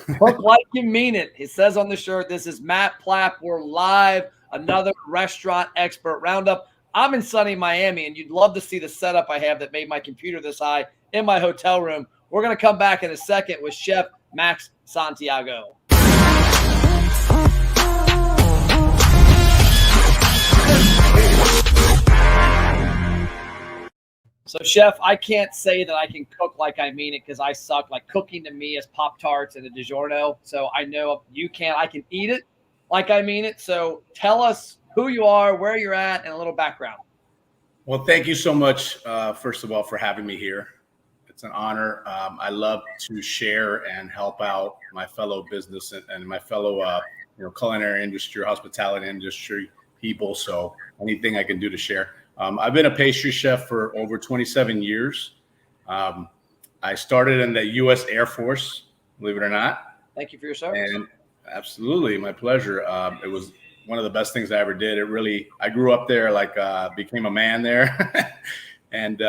Cook like you mean it. It says on the shirt, this is Matt Plapp. We're live. Another restaurant expert roundup. I'm in sunny Miami, and you'd love to see the setup I have that made my computer this high in my hotel room. We're going to come back in a second with Chef Max Santiago. So, Chef, I can't say that I can cook like I mean it because I suck. Like, cooking to me is Pop-Tarts and a DiGiorno. So I know you can't. I can eat it like I mean it. So tell us who you are, where you're at, and a little background. Well, thank you so much, first of all, for having me here. It's an honor. I love to share and help out my fellow business and my fellow, culinary industry, hospitality industry people. So anything I can do to share. I've been a pastry chef for over 27 years. I started in the U.S. Air Force, believe it or not. Thank you for your service. And absolutely, my pleasure. It was one of the best things I ever did. I grew up there, became a man there. And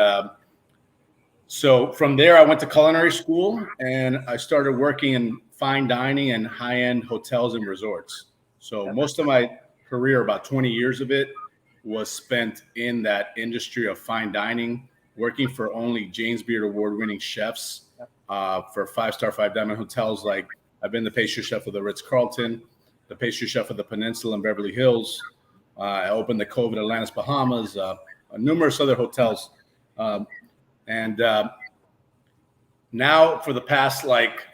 so from there, I went to culinary school and I started working in fine dining and high-end hotels and resorts. So most of my career, about 20 years of it, was spent in that industry of fine dining, working for only James Beard award-winning chefs for 5-star, 5-diamond hotels. Like I've been the pastry chef of the Ritz-Carlton, the pastry chef of the Peninsula in Beverly Hills. I opened the Cove in Atlantis, Bahamas, numerous other hotels. And now for the past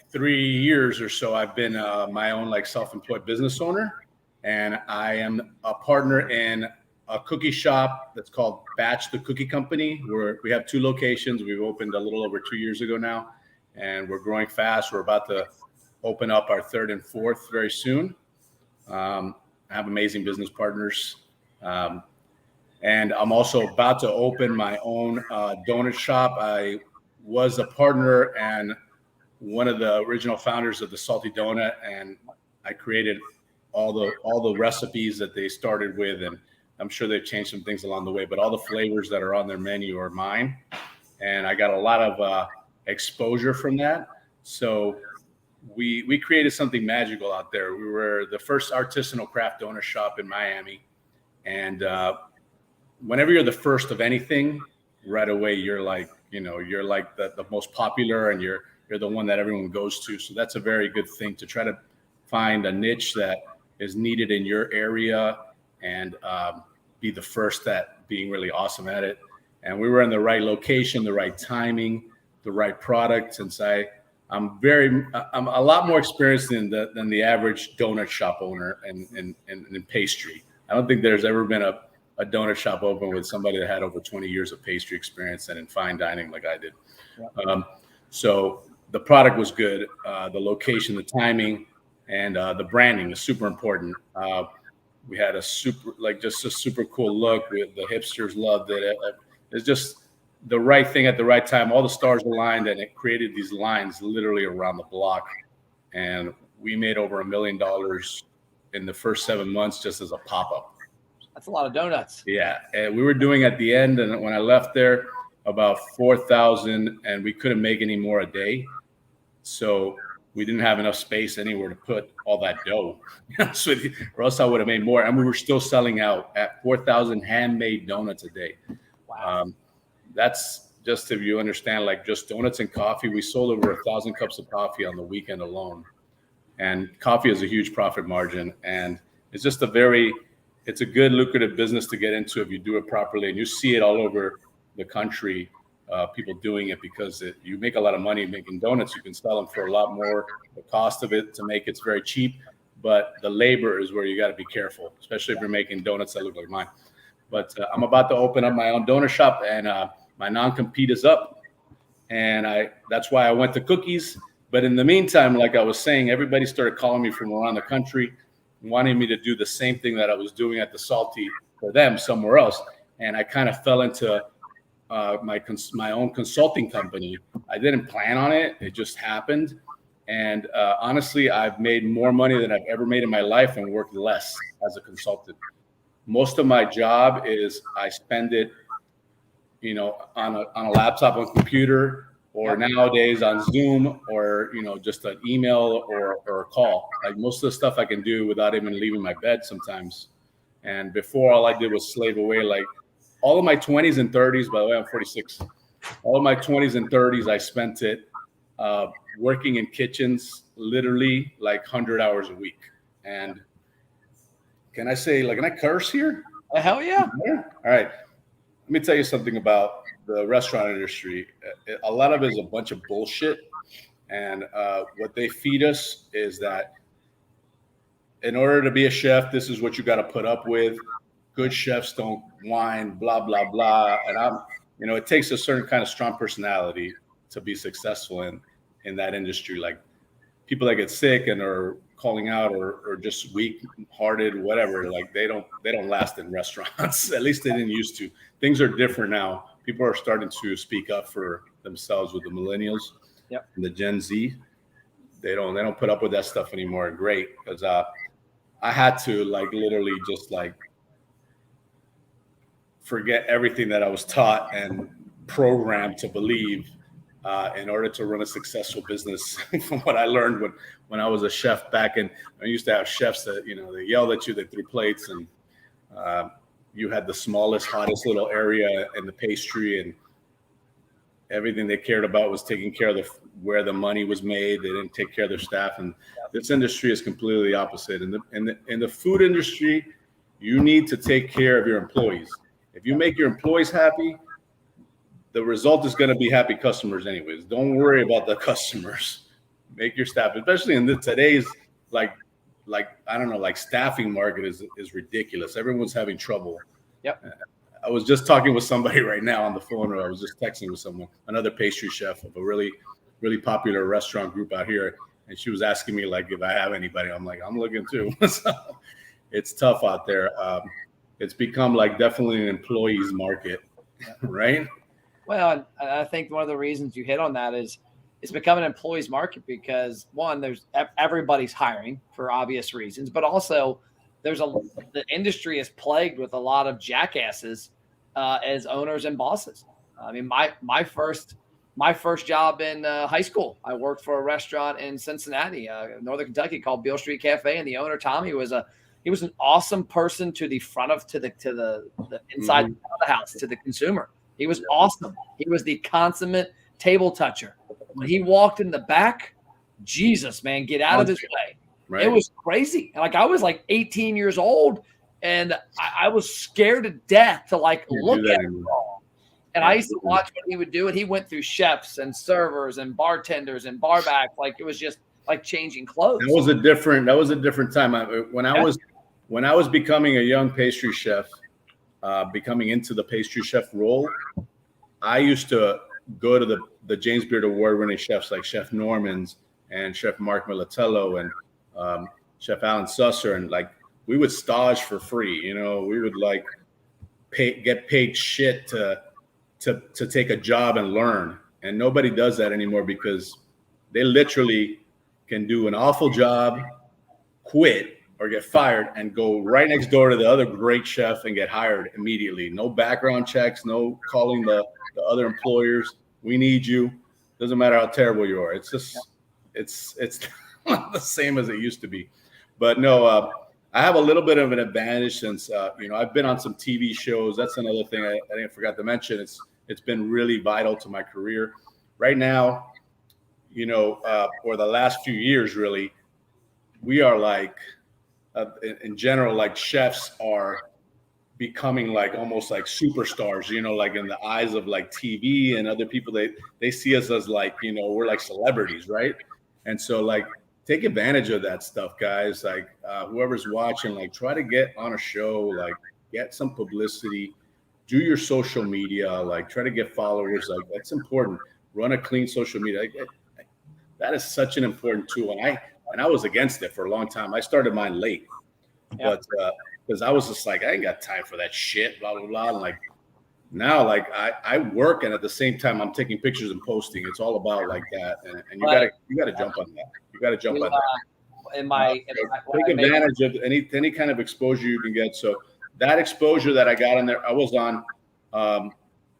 3 years or so, I've been my own self-employed business owner. And I am a partner in a cookie shop that's called Batch the Cookie Company, where we have 2 locations. We've opened a little over 2 years ago now, and we're growing fast. We're about to open up our 3rd and 4th very soon. I have amazing business partners. And I'm also about to open my own donut shop. I was a partner and one of the original founders of the Salty Donut, and I created all the recipes that they started with, and I'm sure they've changed some things along the way, but all the flavors that are on their menu are mine. And I got a lot of exposure from that. So we created something magical out there. We were the first artisanal craft donut shop in Miami. And whenever you're the first of anything, right away, you're the most popular, and you're the one that everyone goes to. So that's a very good thing, to try to find a niche that is needed in your area and be the first at being really awesome at it. And we were in the right location, the right timing, the right product. Since I'm a lot more experienced than the average donut shop owner in pastry. I don't think there's ever been a donut shop open with somebody that had over 20 years of pastry experience and in fine dining like I did. Yeah. So the product was good. The location, the timing, and the branding is super important. We had a super cool look. The hipsters loved it. It's just the right thing at the right time. All the stars aligned, and it created these lines literally around the block. And we made over $1 million in the first 7 months just as a pop-up. That's a lot of donuts. Yeah, and we were doing at the end, and when I left there, about 4,000, and we couldn't make any more a day. So we didn't have enough space anywhere to put all that dough, or else I would have made more. And we were still selling out at 4,000 handmade donuts a day. Wow. That's just, if you understand, just donuts and coffee. We sold over 1,000 cups of coffee on the weekend alone. And coffee is a huge profit margin. And it's just it's a good lucrative business to get into if you do it properly. And you see it all over the country. People doing it because you make a lot of money making donuts. You can sell them for a lot more. The cost of it to make it's very cheap, but the labor is where you got to be careful, especially if you're making donuts that look like mine. But I'm about to open up my own donut shop, and my non-compete is up, and that's why I went to cookies. But in the meantime, like I was saying, everybody started calling me from around the country, wanting me to do the same thing that I was doing at the Salty for them somewhere else, and I kind of fell into my own consulting company. I didn't plan on it. It just happened. And honestly, I've made more money than I've ever made in my life and worked less as a consultant. Most of my job is I spend it, on a laptop, on a computer, or nowadays on Zoom, or just an email or a call. Like most of the stuff I can do without even leaving my bed sometimes. And before, all I did was slave away. Like all of my 20s and 30s, by the way, I'm 46. All of my 20s and 30s, I spent it working in kitchens, literally like 100 hours a week. And can I say, like, can I curse here? Hell yeah. All right. Let me tell you something about the restaurant industry. A lot of it is a bunch of bullshit. And what they feed us is that in order to be a chef, this is what you got to put up with. Good chefs don't whine, blah, blah, blah. And it takes a certain kind of strong personality to be successful in that industry. Like people that get sick and are calling out or just weak-hearted, whatever, like they don't last in restaurants. At least they didn't used to. Things are different now. People are starting to speak up for themselves with the millennials and the Gen Z. They don't put up with that stuff anymore. Great, because I had to like literally just like forget everything that I was taught and programmed to believe in order to run a successful business. From what I learned when I was a chef back in, I used to have chefs that, they yelled at you, they threw plates, and you had the smallest, hottest little area in the pastry, and everything they cared about was taking care of where the money was made. They didn't take care of their staff. And this industry is completely opposite. In the food industry, you need to take care of your employees. If you make your employees happy, the result is going to be happy customers anyways. Don't worry about the customers. Make your staff, especially in today's like I don't know, like staffing market is ridiculous. Everyone's having trouble. Yep. I was just talking with somebody right now on the phone, or I was just texting with someone, another pastry chef of a really, really popular restaurant group out here, and she was asking me like if I have anybody. I'm like, I'm looking too. So it's tough out there. It's become like definitely an employees market, right? Well, I think one of the reasons you hit on that is it's become an employees market because one, everybody's hiring for obvious reasons, but also the industry is plagued with a lot of jackasses as owners and bosses. I mean, my first job in high school, I worked for a restaurant in Cincinnati, Northern Kentucky, called Beale Street Cafe, and the owner Tommy was an awesome person to the inside of the house, to the consumer. He was awesome. He was the consummate table toucher. When he walked in the back, Jesus, man, get out of his way. Right. It was crazy. Like I was like 18 years old, and I was scared to death to like look at him. And I used to watch what he would do, and he went through chefs and servers and bartenders and barbacks. Like it was just like changing clothes. That was a different time. When I was becoming a young pastry chef, becoming into the pastry chef role, I used to go to the James Beard Award-winning chefs like Chef Norman's and Chef Mark Militello and Chef Alan Susser, and like we would stage for free. We would like get paid shit to take a job and learn, and nobody does that anymore because they literally can do an awful job, quit, or get fired and go right next door to the other great chef and get hired immediately. No background checks, no calling the other employers. We need you. Doesn't matter how terrible you are. It's just, it's not the same as it used to be. But no, I have a little bit of an advantage since, I've been on some TV shows. That's another thing I didn't forget to mention. It's been really vital to my career. Right now, for the last few years, really, we are like, in general, like chefs are becoming like almost like superstars, like in the eyes of like TV and other people. They see us as like, we're like celebrities, right? And so like take advantage of that stuff, guys. Like whoever's watching, like try to get on a show, like get some publicity, do your social media, like try to get followers. Like that's important. Run a clean social media. That is such an important tool. And I was against it for a long time. I started mine late, but because I was just like, I ain't got time for that shit, blah, blah, blah. And like now, like I work, and at the same time, I'm taking pictures and posting. It's all about like that. And you gotta jump on that. You gotta jump on that. Take advantage of any kind of exposure you can get. So that exposure that I got on there, I was on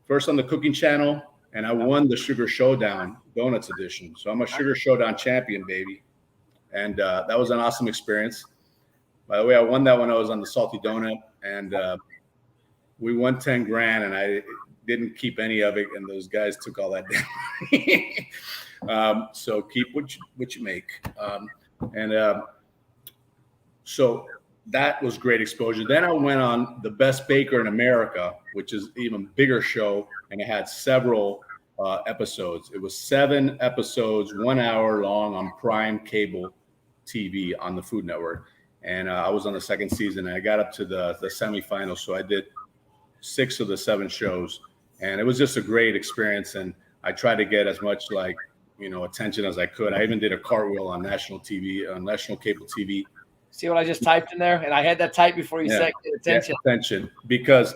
first on the cooking channel, and I won the Sugar Showdown Donuts edition. So I'm a Sugar Showdown champion, baby. And that was an awesome experience. By the way, I won that when I was on the Salty Donut, and we won 10 grand, and I didn't keep any of it, and those guys took all that down. So keep what you make. So that was great exposure. Then I went on The Best Baker in America, which is even bigger show, and it had several episodes. It was 7 episodes, 1 hour long on Prime cable TV on the Food Network. And I was on the second season, and I got up to the semifinals. So I did 6 of the 7 shows, and it was just a great experience. And I tried to get as much attention as I could. I even did a cartwheel on national TV, on national cable TV. See what I just typed in there? And I had that typed before you said attention. Yeah, attention, because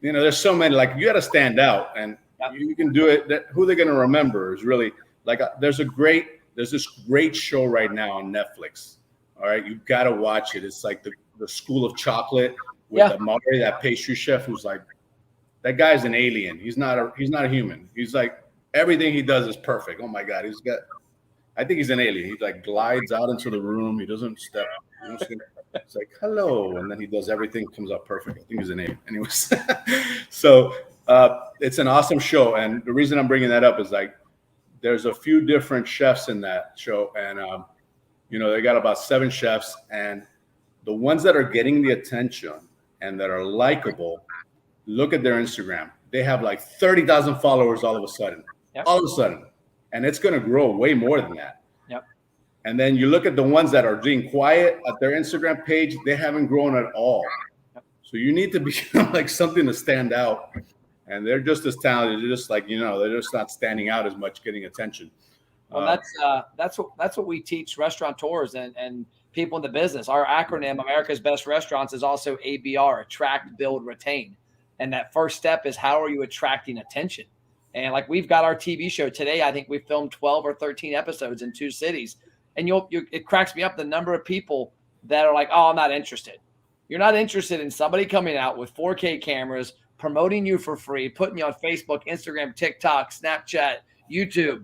there's so many. Like, you got to stand out, and you can do it. Who they're going to remember is really like there's this great show right now on Netflix. All right, you've got to watch it. It's like the School of Chocolate with Amari, that pastry chef, who's like, that guy's an alien. He's not a human. He's like, everything he does is perfect. Oh my God, I think he's an alien. He like glides out into the room. He doesn't step. It's like, hello, and then he does everything, comes out perfect. I think he's an alien. Anyways, so it's an awesome show, and the reason I'm bringing that up is like, there's a few different chefs in that show, and they got about 7 chefs, and the ones that are getting the attention and that are likable, look at their Instagram. They have like 30,000 followers all of a sudden. And it's going to grow way more than that. Yep. And then you look at the ones that are being quiet at their Instagram page, they haven't grown at all. Yep. So you need to become like something to stand out. And they're just as talented. They're just like, they're just not standing out as much, getting attention. Well, that's what we teach restaurateurs and people in the business. Our acronym, America's Best Restaurants, is also ABR, attract, build, retain. And that first step is, how are you attracting attention? And like, we've got our TV show today. I think we filmed 12 or 13 episodes in 2 cities. And it cracks me up, the number of people that are like, oh, I'm not interested. You're not interested in somebody coming out with 4K cameras, promoting you for free, putting you on Facebook, Instagram, TikTok, Snapchat, YouTube.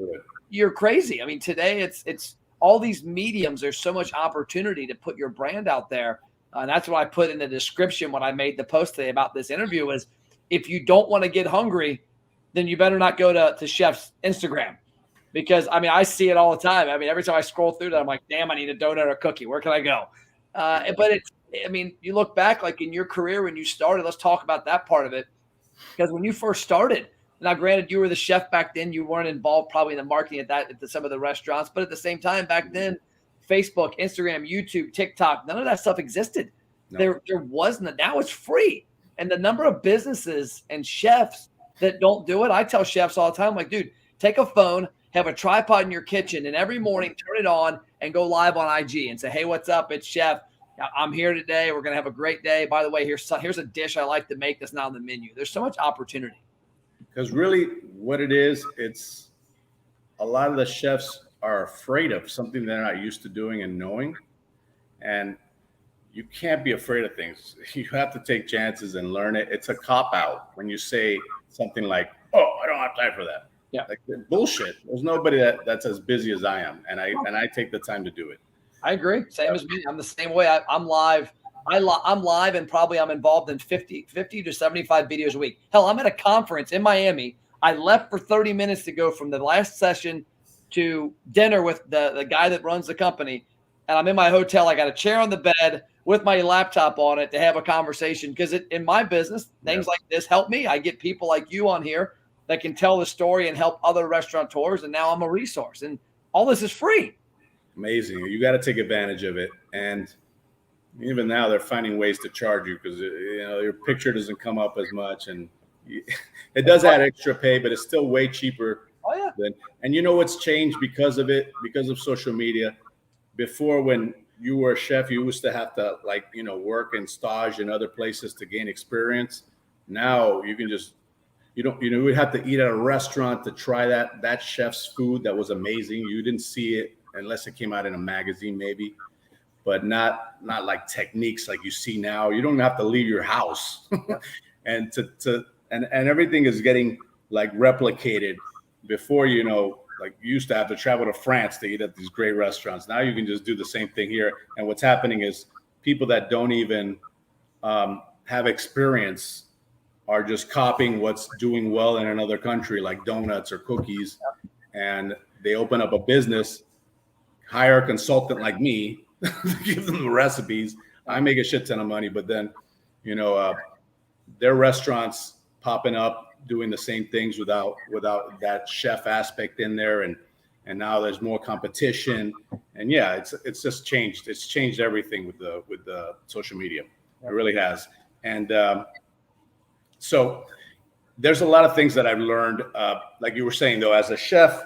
You're crazy. I mean, today it's all these mediums. There's so much opportunity to put your brand out there. And that's what I put in the description when I made the post today about this interview is, if you don't want to get hungry, then you better not go to Chef's Instagram, because I see it all the time. Every time I scroll through that, I'm like, damn, I need a donut or a cookie. Where can I go? But you look back, like in your career when you started, let's talk about that part of it. Because when you first started, now granted, you were the chef back then, you weren't involved probably in the marketing at some of the restaurants, but at the same time back then, Facebook, Instagram, YouTube, TikTok, none of that stuff existed. No. There wasn't. Now it's free. And the number of businesses and chefs that don't do it, I tell chefs all the time, like, dude, take a phone, have a tripod in your kitchen, and every morning turn it on and go live on IG and say, hey, what's up? It's Chef. I'm here today. We're going to have a great day. By the way, here's a dish I like to make that's not on the menu. There's so much opportunity. Because really what it is, it's a lot of the chefs are afraid of something they're not used to doing and knowing. And you can't be afraid of things. You have to take chances and learn it. It's a cop-out when you say something like, oh, I don't have time for that. Yeah. Like, bullshit. There's nobody that's as busy as I am. And I take the time to do it. I agree. Same as me. I'm the same way. I'm live. I'm live, and probably I'm involved in 50 to 75 videos a week. Hell, I'm at a conference in Miami. I left for 30 minutes to go from the last session to dinner with the guy that runs the company. And I'm in my hotel. I got a chair on the bed with my laptop on it to have a conversation, because in my business, things like this help me. I get people like you on here that can tell the story and help other restaurateurs, and now I'm a resource. And all this is free. Amazing. You got to take advantage of it. And even now they're finding ways to charge you, because your picture doesn't come up as much, and it does add extra pay, but it's still way cheaper. Oh yeah. And you know what's changed because of it, because of social media? Before, when you were a chef, you used to have to work and stage in other places to gain experience. Now you can just you would have to eat at a restaurant to try that chef's food that was amazing. You didn't see it unless it came out in a magazine, maybe, but not like techniques like you see now. You don't have to leave your house, and and everything is getting like replicated. Before, like you used to have to travel to France to eat at these great restaurants. Now you can just do the same thing here. And what's happening is people that don't even have experience are just copying what's doing well in another country, like donuts or cookies. And they open up a business, hire a consultant like me, give them the recipes. I make a shit ton of money, but then, their restaurants popping up doing the same things without that chef aspect in there, and now there's more competition, and yeah, it's just changed. It's changed everything with the social media. It really has. And so there's a lot of things that I've learned, like you were saying though, as a chef,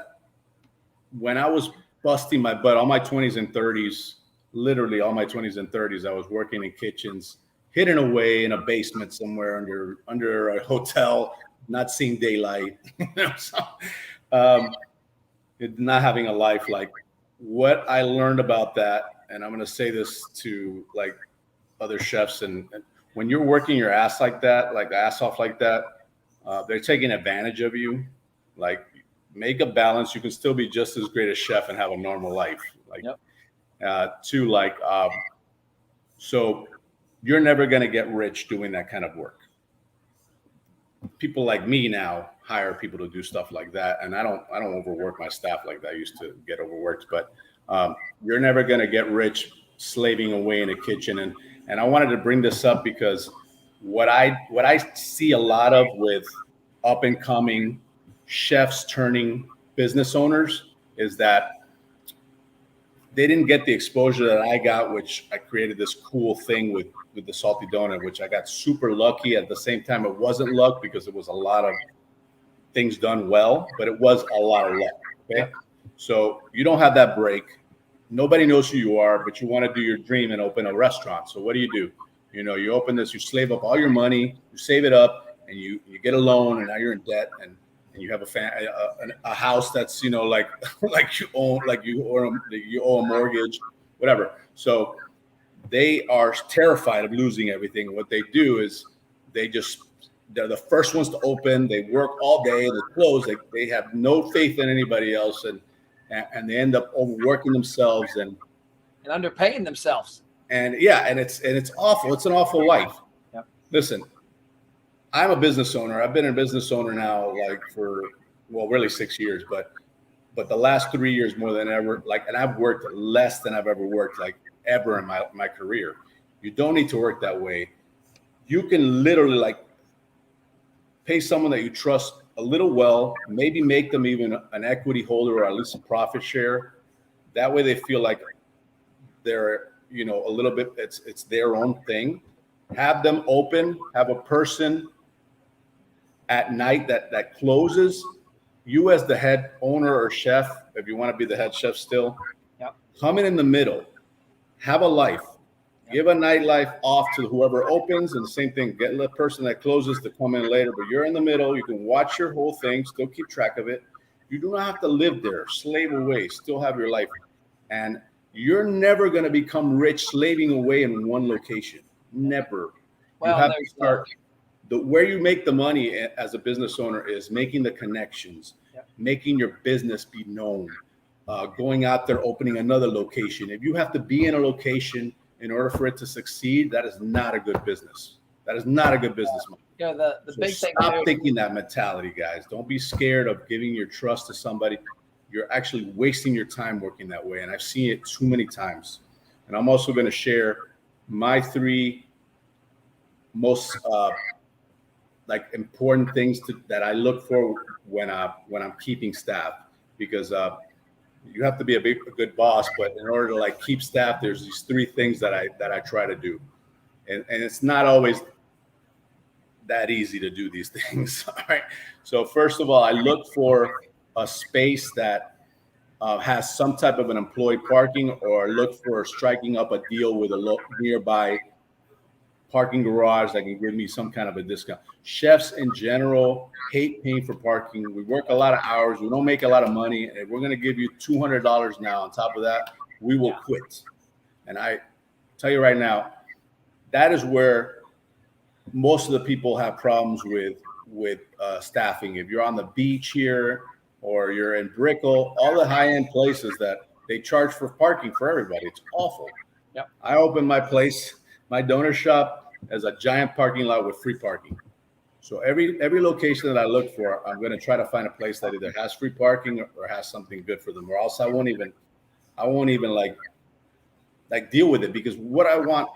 when I was busting my butt all my 20s and 30s, literally all my 20s and 30s, I was working in kitchens, hidden away in a basement somewhere under a hotel, not seeing daylight, so, not having a life. Like, what I learned about that, and I'm going to say this to like other chefs, and when you're working your ass like that, like ass off like that, they're taking advantage of you. Like, make a balance. You can still be just as great a chef and have a normal life. Like, so you're never going to get rich doing that kind of work. People like me now hire people to do stuff like that, and I don't overwork my staff like that. I used to get overworked, but you're never going to get rich slaving away in a kitchen. And I wanted to bring this up because what I see a lot of with up and coming chefs turning business owners is that they didn't get the exposure that I got, which I created this cool thing with the salty donut, which I got super lucky. At the same time, it wasn't luck because it was a lot of things done well, but it was a lot of luck. Okay. So you don't have that break. Nobody knows who you are, but you want to do your dream and open a restaurant. So what do? You open this, you slave up all your money, you save it up, and you get a loan, and now you're in debt, and you have a house that's, like you owe a mortgage, whatever. So they are terrified of losing everything. And what they do is they're the first ones to open. They work all day, they close. They have no faith in anybody else, and they end up overworking themselves and underpaying themselves. And it's awful. It's an awful life. Yep. Listen, I'm a business owner. I've been a business owner now, like really 6 years, but the last 3 years more than ever. Like, and I've worked less than I've ever worked, like ever in my career. You don't need to work that way. You can literally like pay someone that you trust a little well, maybe make them even an equity holder or at least a profit share. That way they feel like they're, a little bit, it's their own thing. Have them open, have a person at night that closes. You as the head owner or chef, if you want to be the head chef still, come in the middle, have a life, give a nightlife off to whoever opens, and the same thing, get the person that closes to come in later, but you're in the middle. You can watch your whole thing, still keep track of it. You do not have to live there, slave away, still have your life. And you're never going to become rich slaving away in one location. Never. Well, you have to start where you make the money as a business owner is making the connections, making your business be known, going out there, opening another location. If you have to be in a location in order for it to succeed, that is not a good business. That is not a good business model. The big thing. Stop thinking that mentality, guys. Don't be scared of giving your trust to somebody. You're actually wasting your time working that way. And I've seen it too many times. And I'm also going to share my 3 most important things that I look for when I'm keeping staff, because you have to be a good boss, but in order to keep staff, there's these 3 things that I try to do. And it's not always that easy to do these things. All right. So first of all, I look for a space that has some type of an employee parking, or look for striking up a deal with a nearby parking garage that can give me some kind of a discount. Chefs in general hate paying for parking. We work a lot of hours. We don't make a lot of money. And if we're going to give you $200 now on top of that, we will quit. And I tell you right now, that is where most of the people have problems with staffing. If you're on the beach here or you're in Brickell, all the high-end places that they charge for parking for everybody, it's awful. Yep. I opened my place, my donor shop, as a giant parking lot with free parking. So every location that I look for, I'm going to try to find a place that either has free parking or has something good for them, or else I won't even like deal with it, because what I want,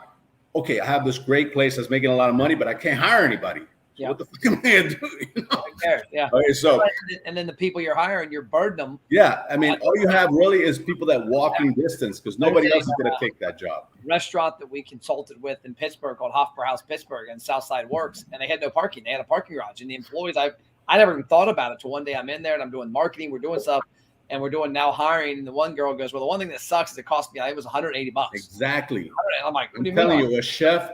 okay, I have this great place that's making a lot of money, but I can't hire anybody. So Yeah. what the fuck am I going to do? You know? Yeah. Okay, so and then the people you're hiring, you're burdening them. yeah, I mean, all you have really is people that walking distance, because nobody else is going to take that job. Restaurant that we consulted with in Pittsburgh called Hofbrauhaus Pittsburgh and Southside Works, and they had no parking. They had a parking garage, and the employees, I never even thought about it till one day I'm in there and I'm doing marketing, we're doing stuff, and we're doing now hiring. And the one girl goes, well, the one thing that sucks is it cost me, it was $180. Exactly. I'm like, what do you telling mean? you,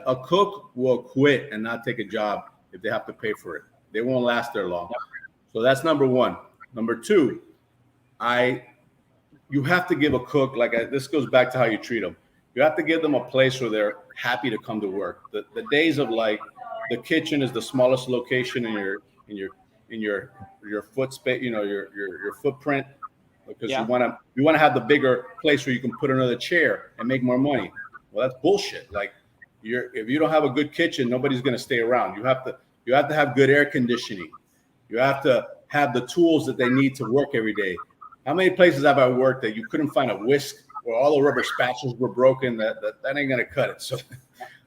a cook will quit and not take a job if they have to pay for it. They won't last there long. Yep. So that's number one. Number two, you have to give a cook, this goes back to how you treat them. You have to give them a place where they're happy to come to work. The days of like the kitchen is the smallest location in your foot space, your footprint, because you want to have the bigger place where you can put another chair and make more money. Well, that's bullshit. Like if you don't have a good kitchen, nobody's going to stay around. You have to have good air conditioning. You have to have the tools that they need to work every day. How many places have I worked that you couldn't find a whisk, or all the rubber spatulas were broken? That ain't gonna cut it. So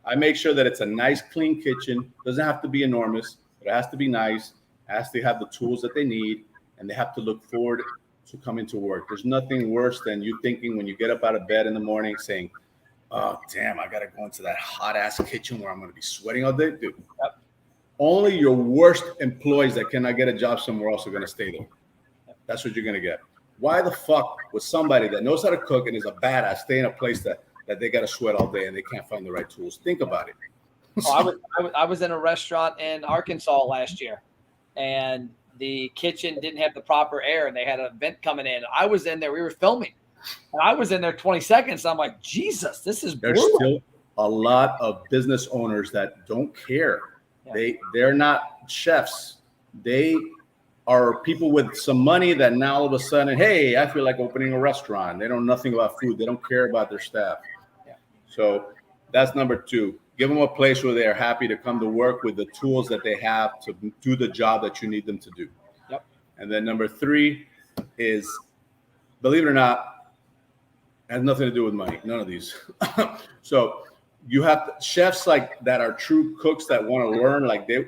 I make sure that it's a nice, clean kitchen. Doesn't have to be enormous, but it has to be nice. It has to have the tools that they need, and they have to look forward to coming to work. There's nothing worse than you thinking when you get up out of bed in the morning saying, "Oh, damn, I gotta go into that hot ass kitchen where I'm gonna be sweating all day." Dude, only your worst employees that cannot get a job somewhere else are gonna stay there. That's what you're gonna get. Why the fuck would somebody that knows how to cook and is a badass stay in a place that they got to sweat all day and they can't find the right tools? Think about it. I was in a restaurant in Arkansas last year, and the kitchen didn't have the proper air, and they had an vent coming in. I was in there. We were filming, and I was in there 20 seconds. I'm like, Jesus, this is brutal. There's still a lot of business owners that don't care. Yeah. They're not chefs. They are people with some money that now all of a sudden, hey, I feel like opening a restaurant. They know nothing about food. They don't care about their staff. Yeah. So that's number two. Give them a place where they are happy to come to work with the tools that they have to do the job that you need them to do. Yep. And then number three is, believe it or not, has nothing to do with money. None of these. So you have chefs like that are true cooks that want to learn. Like you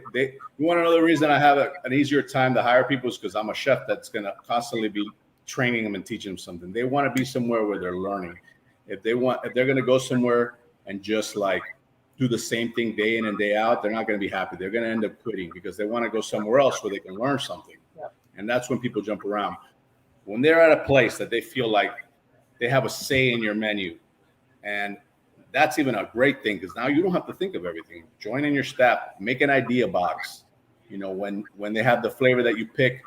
want to know the reason I have an easier time to hire people is because I'm a chef that's going to constantly be training them and teaching them something. They want to be somewhere where they're learning. If they're going to go somewhere and just like do the same thing day in and day out, they're not going to be happy. They're going to end up quitting because they want to go somewhere else where they can learn something. Yeah. And that's when people jump around. When they're at a place that they feel like they have a say in your menu, and that's even a great thing because now you don't have to think of everything. Join in your staff, make an idea box. When they have the flavor that you pick,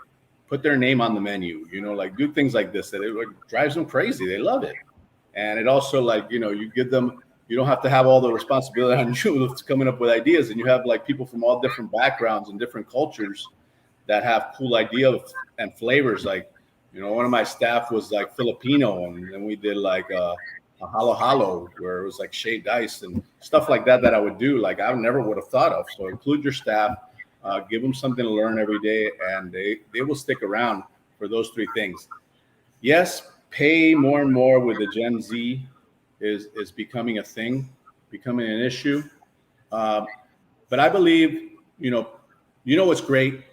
put their name on the menu. Like do things like this that it drives them crazy. They love it, and it also you give them. You don't have to have all the responsibility on you coming up with ideas, and you have like people from all different backgrounds and different cultures that have cool ideas and flavors. Like one of my staff was like Filipino, and then we did like a halo halo where it was like shaved ice and stuff like that I would do like I never would have thought of. So include your staff, give them something to learn every day, and they will stick around for those three things. Yes, pay more and more with the Gen Z is becoming a thing, becoming an issue. But I believe, what's great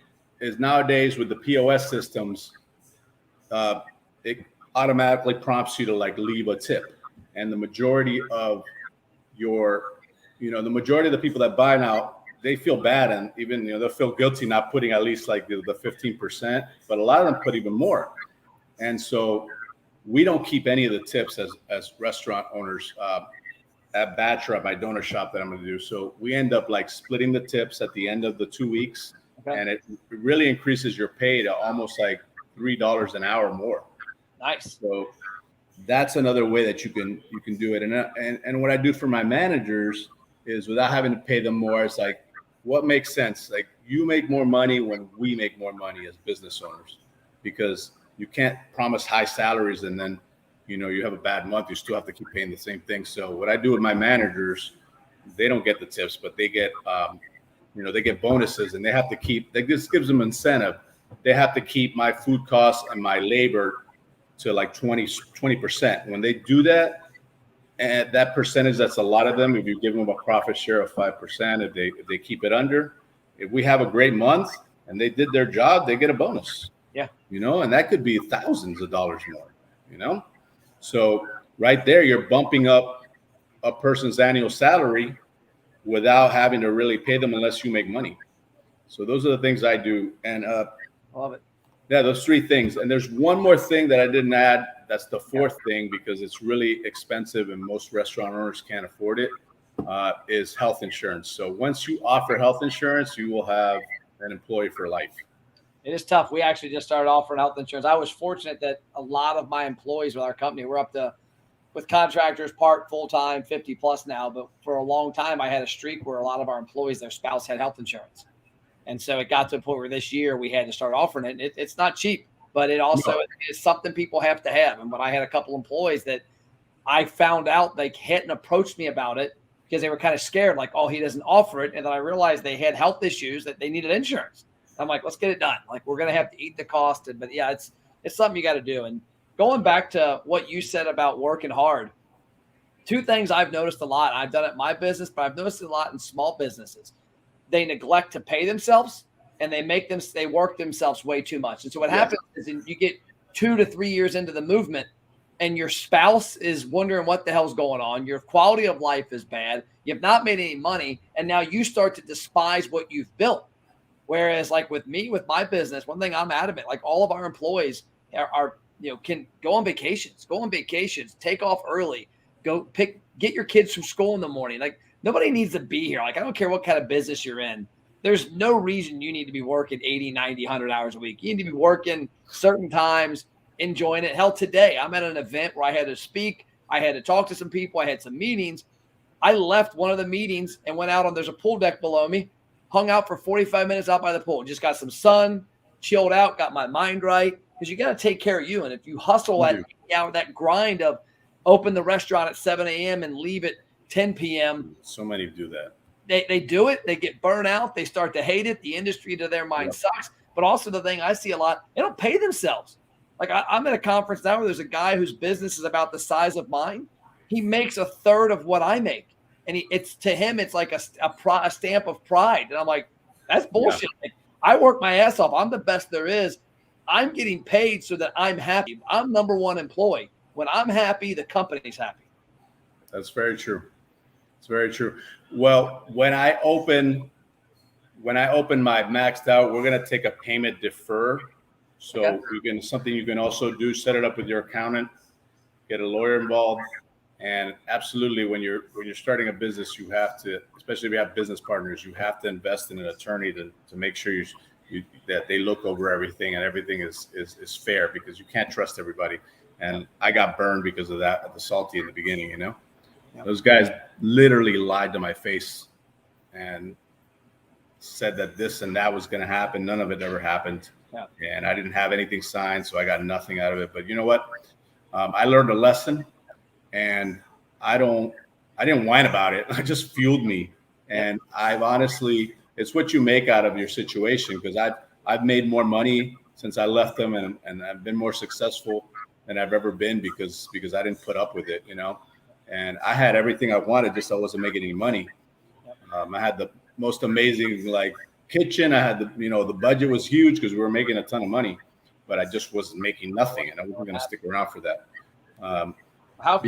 is nowadays with the POS systems, it automatically prompts you to like leave a tip. And the majority of the majority of the people that buy now, they feel bad, and even they'll feel guilty not putting at least like the 15%, but a lot of them put even more. And so we don't keep any of the tips as restaurant owners at Batch or at my donor shop that I'm going to do. So we end up like splitting the tips at the end of the 2 weeks, and it really increases your pay to almost like $3 an hour more. Nice. So that's another way that you can do it. And what I do for my managers is, without having to pay them more, it's like what makes sense? Like, you make more money when we make more money as business owners, because you can't promise high salaries and then, you have a bad month, you still have to keep paying the same thing. So what I do with my managers, they don't get the tips, but they get, they get bonuses, and they have to keep, this gives them incentive. They have to keep my food costs and my labor to like 20%. When they do that, and that percentage, that's a lot of them. If you give them a profit share of 5%, if they keep it under, if we have a great month and they did their job, they get a bonus. Yeah. And that could be thousands of dollars more. So right there, you're bumping up a person's annual salary without having to really pay them unless you make money. So those are the things I do. And love it. Yeah, those three things. And there's one more thing that I didn't add. That's the fourth thing, because it's really expensive and most restaurant owners can't afford it, is health insurance. So once you offer health insurance, you will have an employee for life. It is tough. We actually just started offering health insurance. I was fortunate that a lot of my employees with our company, we're up to, with contractors, part full-time, 50 plus now. But for a long time, I had a streak where a lot of our employees, their spouse had health insurance. And so it got to a point where this year we had to start offering it. It's not cheap, but it also is something people have to have. And when I had a couple employees that I found out they hadn't approached me about it because they were kind of scared, like, oh, he doesn't offer it. And then I realized they had health issues, that they needed insurance. I'm like, let's get it done. Like, we're going to have to eat the cost. But yeah, it's something you got to do. And going back to what you said about working hard, two things I've noticed a lot. I've done it in my business, but I've noticed it a lot in small businesses. They neglect to pay themselves, and they work themselves way too much. And so what happens is you get 2 to 3 years into the movement, and your spouse is wondering what the hell's going on. Your quality of life is bad. You've not made any money, and now you start to despise what you've built. Whereas, like with me, with my business, one thing I'm adamant, like all of our employees can go on vacations, take off early, get your kids from school in the morning. Like, nobody needs to be here. Like, I don't care what kind of business you're in. There's no reason you need to be working 80, 90, 100 hours a week. You need to be working certain times, enjoying it. Hell, today I'm at an event where I had to speak. I had to talk to some people. I had some meetings. I left one of the meetings and went out on, there's a pool deck below me, hung out for 45 minutes out by the pool, just got some sun, chilled out, got my mind right. Because you got to take care of you. And if you hustle that grind of open the restaurant at 7 a.m. and leave at 10 p.m. So many do that. They do it. They get burnt out. They start to hate it. The industry to their mind sucks. But also the thing I see a lot, they don't pay themselves. Like, I'm at a conference now where there's a guy whose business is about the size of mine. He makes a third of what I make. And to him, it's like a stamp of pride. And I'm like, that's bullshit. Yeah. Like, I work my ass off. I'm the best there is. I'm getting paid so that I'm happy. I'm number one employee. When I'm happy, the company's happy. That's very true. It's very true. Well, when I open my maxed out, we're gonna take a payment defer. So something you can also do, set it up with your accountant, get a lawyer involved, and absolutely when you're starting a business, you have to, especially if you have business partners, you have to invest in an attorney to make sure that they look over everything and everything is fair, because you can't trust everybody. And I got burned because of that at the Salty in the beginning, Those guys literally lied to my face and said that this and that was going to happen. None of it ever happened. Yeah. And I didn't have anything signed, so I got nothing out of it. But you know what? I learned a lesson, and I didn't whine about it. It just fueled me. And I've honestly, it's what you make out of your situation, because I've made more money since I left them, and I've been more successful than I've ever been because I didn't put up with it, And I had everything I wanted, just I wasn't making any money. I had the most amazing kitchen. I had the budget was huge because we were making a ton of money, but I just wasn't making nothing, and I wasn't going to stick around for that. How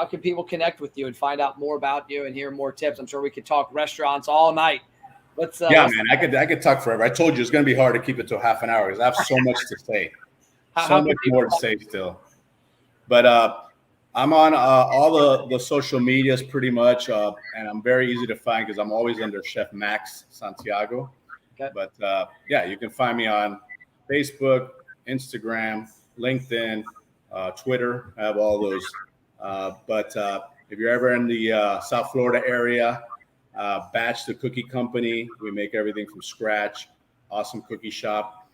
can people connect with you and find out more about you and hear more tips? I'm sure we could talk restaurants all night. Man, I could talk forever. I told you it's going to be hard to keep it to half an hour because I have so much to say. So much more to say still. But I'm on all the social medias pretty much, and I'm very easy to find because I'm always under Chef Max Santiago. Okay. But you can find me on Facebook, Instagram, LinkedIn, Twitter. I have all those. But if you're ever in the South Florida area, Batch the Cookie Company. We make everything from scratch. Awesome cookie shop.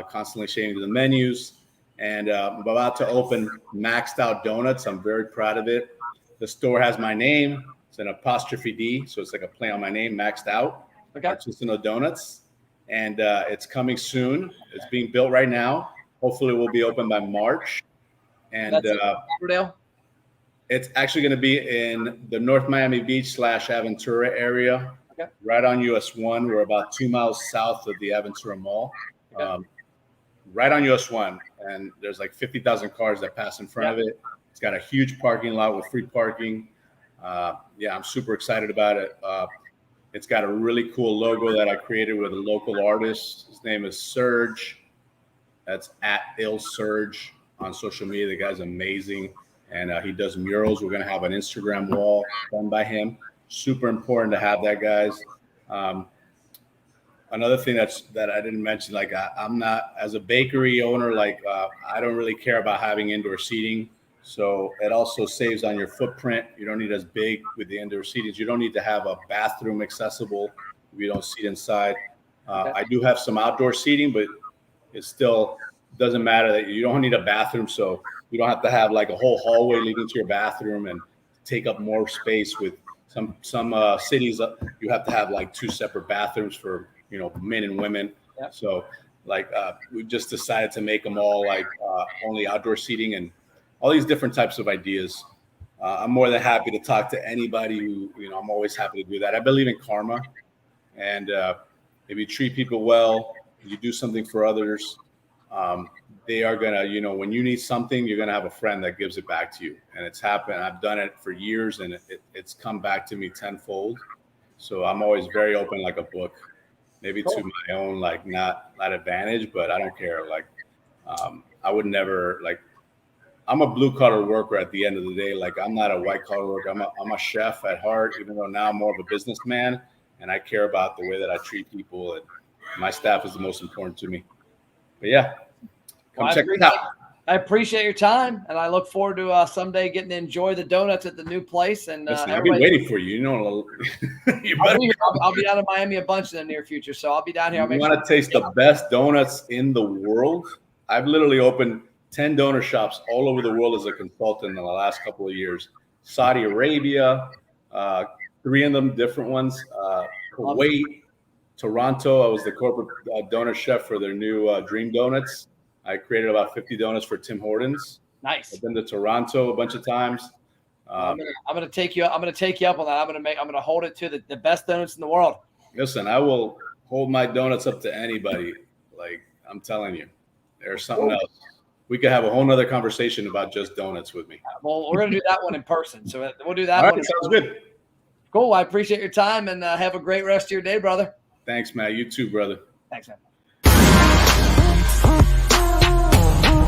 Constantly changing the menus. And I'm about to open Maxed Out Donuts. I'm very proud of it. The store has my name. It's an apostrophe D, so it's like a play on my name, Maxed Out. Okay. Artisanal Donuts. And it's coming soon. It's being built right now. Hopefully, we'll be open by March. And it's actually going to be in the North Miami Beach / Aventura area, right on US 1. We're about 2 miles south of the Aventura Mall, right on US 1. And there's like 50,000 cars that pass in front of it. It's got a huge parking lot with free parking. Yeah, I'm super excited about it. It's got a really cool logo that I created with a local artist. His name is Serge. That's at @IlSurge on social media. The guy's amazing. And he does murals. We're going to have an Instagram wall done by him. Super important to have that, guys. Another thing that I didn't mention, like I'm not, as a bakery owner, like I don't really care about having indoor seating. So it also saves on your footprint. You don't need as big with the indoor seatings. You don't need to have a bathroom accessible if you don't seat inside. I do have some outdoor seating, but it still doesn't matter that you don't need a bathroom. So you don't have to have like a whole hallway leading to your bathroom and take up more space. With some cities, you have to have like 2 separate bathrooms for, you know, men and women. So like we just decided to make them all like only outdoor seating and all these different types of ideas. I'm more than happy to talk to anybody who, you know, I'm always happy to do that. I believe in karma. And if you treat people well, you do something for others, they are going to, you know, when you need something, you're going to have a friend that gives it back to you. And it's happened. I've done it for years and it's come back to me tenfold. So I'm always very open, like a book, maybe to my own, like not advantage, but I don't care. Like I would never, like, I'm a blue collar worker at the end of the day. Like I'm not a white collar worker. I'm a chef at heart, even though now I'm more of a businessman and I care about the way that I treat people. And my staff is the most important to me. But yeah, come check it out. I appreciate your time, and I look forward to someday getting to enjoy the donuts at the new place. And listen, I'll be waiting for you. You know, I'll be down in Miami a bunch in the near future, so I'll be down here. You want to taste the best donuts in the world? I've literally opened 10 donut shops all over the world as a consultant in the last couple of years. Saudi Arabia, 3 of them different ones. Kuwait, Toronto. I was the corporate donut chef for their new Dream Donuts. I created about 50 donuts for Tim Hortons. Nice. I've been to Toronto a bunch of times. I'm gonna take you up on that. I'm gonna hold it to the best donuts in the world. Listen, I will hold my donuts up to anybody. Like I'm telling you, there's something else. We could have a whole nother conversation about just donuts with me. Well, we're gonna do that one in person. So we'll do that. All right, sounds good. Cool. I appreciate your time and have a great rest of your day, brother. Thanks, Matt. You too, brother. Thanks, man.